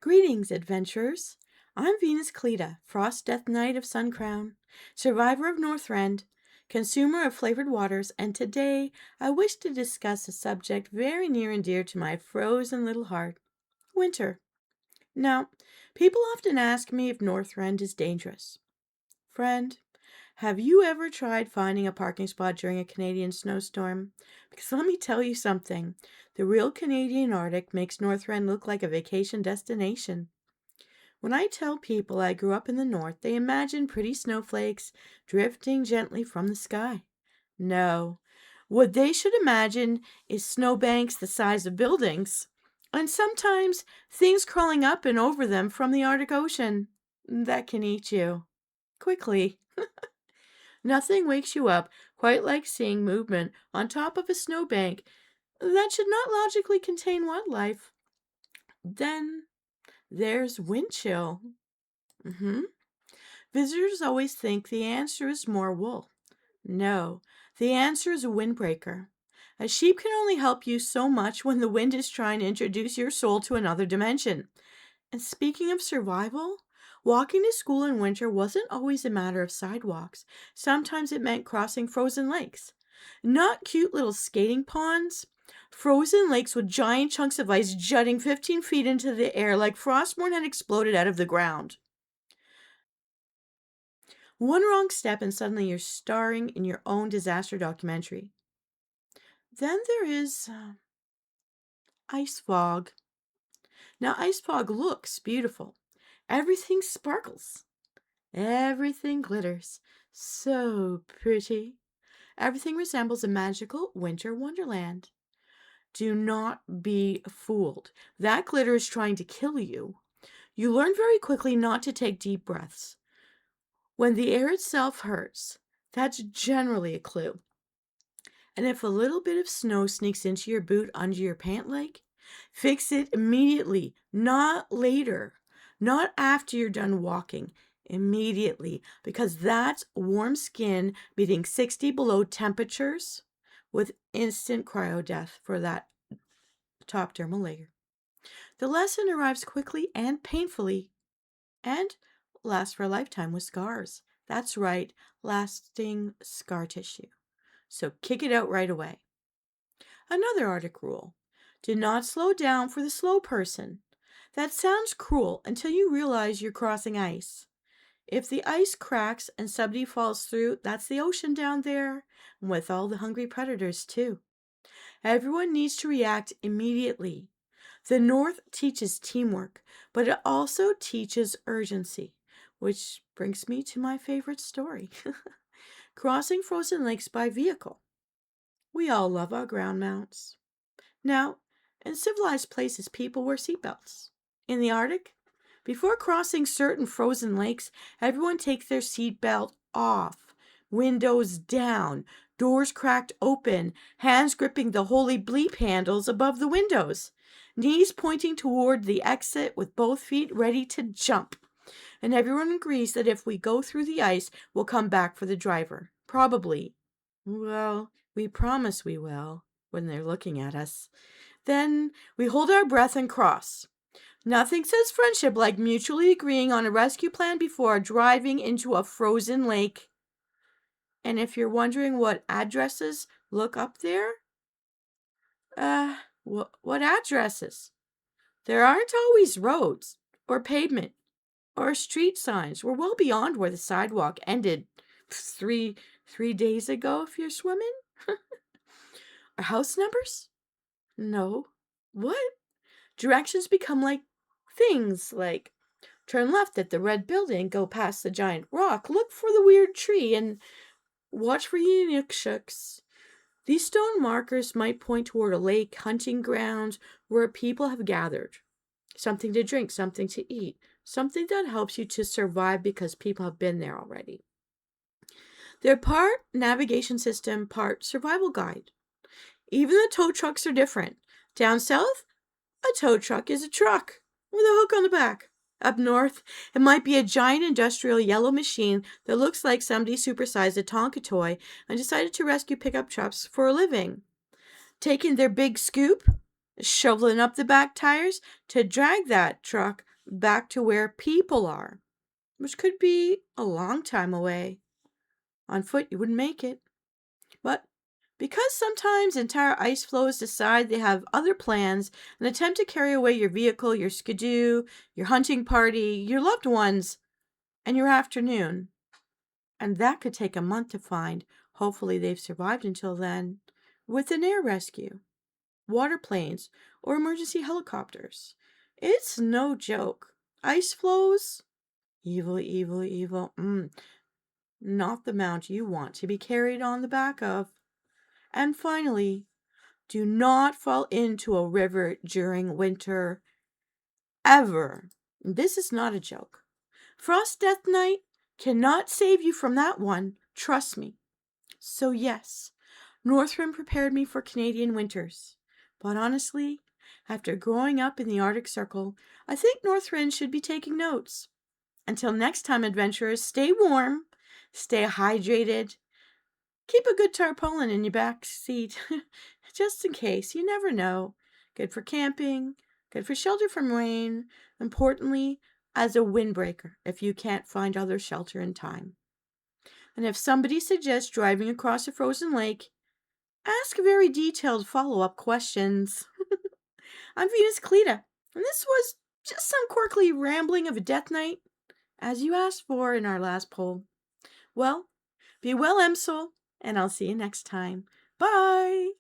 Greetings, adventurers. I'm Venus Callida, Frost Death Knight of Suncrown, survivor of Northrend, consumer of flavored waters, and today I wish to discuss a subject very near and dear to my frozen little heart, winter. Now, people often ask me if Northrend is dangerous. Friend, have you ever tried finding a parking spot during a Canadian snowstorm? Because let me tell you something, the real Canadian Arctic makes Northrend look like a vacation destination. When I tell people I grew up in the north, they imagine pretty snowflakes drifting gently from the sky. No, what they should imagine is snowbanks the size of buildings, and sometimes things crawling up and over them from the Arctic Ocean that can eat you quickly. Nothing wakes you up quite like seeing movement on top of a snowbank that should not logically contain wildlife. Then there's wind chill. Visitors always think the answer is more wool. No, the answer is a windbreaker. A sheep can only help you so much when the wind is trying to introduce your soul to another dimension. And speaking of survival, walking to school in winter wasn't always a matter of sidewalks. Sometimes it meant crossing frozen lakes. Not cute little skating ponds. Frozen lakes with giant chunks of ice jutting 15 feet into the air like frostborn had exploded out of the ground. One wrong step and suddenly you're starring in your own disaster documentary. Then there is ice fog. Now, ice fog looks beautiful. Everything sparkles. Everything glitters. So pretty. Everything resembles a magical winter wonderland. Do not be fooled. That glitter is trying to kill you. You learn very quickly not to take deep breaths. When the air itself hurts, that's generally a clue. And if a little bit of snow sneaks into your boot under your pant leg, fix it immediately, not later, not after you're done walking, immediately, because that's warm skin meeting 60 below temperatures with instant cryo death for that top dermal layer. The lesson arrives quickly and painfully and lasts for a lifetime with scars. That's right, lasting scar tissue. So kick it out right away. Another Arctic rule. Do not slow down for the slow person. That sounds cruel until you realize you're crossing ice. If the ice cracks and somebody falls through, that's the ocean down there, and with all the hungry predators too. Everyone needs to react immediately. The North teaches teamwork, but it also teaches urgency, which brings me to my favorite story. Crossing frozen lakes by vehicle. We all love our ground mounts. Now, in civilized places, people wear seatbelts. In the Arctic, before crossing certain frozen lakes, everyone takes their seatbelt off, windows down, doors cracked open, hands gripping the holy bleep handles above the windows, knees pointing toward the exit with both feet ready to jump. And everyone agrees that if we go through the ice, we'll come back for the driver. Probably. Well, we promise we will when they're looking at us. Then we hold our breath and cross. Nothing says friendship like mutually agreeing on a rescue plan before driving into a frozen lake. And if you're wondering what addresses look up there, what addresses? There aren't always roads or pavement or street signs. We're well beyond where the sidewalk ended three days ago if you're swimming. Are house numbers? No. What? Directions become like things like turn left at the red building, go past the giant rock, look for the weird tree, and watch for Inukshooks. These stone markers might point toward a lake, hunting grounds where people have gathered. Something to drink, something to eat, something that helps you to survive because people have been there already. They're part navigation system, part survival guide. Even the tow trucks are different. Down south, a tow truck is a truck with a hook on the back. Up north, it might be a giant industrial yellow machine that looks like somebody supersized a Tonka toy and decided to rescue pickup trucks for a living. Taking their big scoop, shoveling up the back tires to drag that truck back to where people are, which could be a long time away. On foot, you wouldn't make it. But because sometimes entire ice flows decide they have other plans and attempt to carry away your vehicle, your skidoo, your hunting party, your loved ones, and your afternoon. And that could take a month to find. Hopefully, they've survived until then with an air rescue, water planes, or emergency helicopters. It's no joke. Ice flows? Evil, evil, evil. Not the mount you want to be carried on the back of. And finally, do not fall into a river during winter. Ever. This is not a joke. Frost Death Knight cannot save you from that one. Trust me. So yes, Northrend prepared me for Canadian winters. But honestly, after growing up in the Arctic Circle, I think Northrend should be taking notes. Until next time, adventurers, stay warm, stay hydrated, keep a good tarpaulin in your back seat, just in case. You never know. Good for camping, good for shelter from rain, importantly, as a windbreaker if you can't find other shelter in time. And if somebody suggests driving across a frozen lake, ask very detailed follow-up questions. I'm Venus Callida, and this was just some quirky rambling of a death knight, as you asked for in our last poll. Well, be well, Msoul, and I'll see you next time. Bye!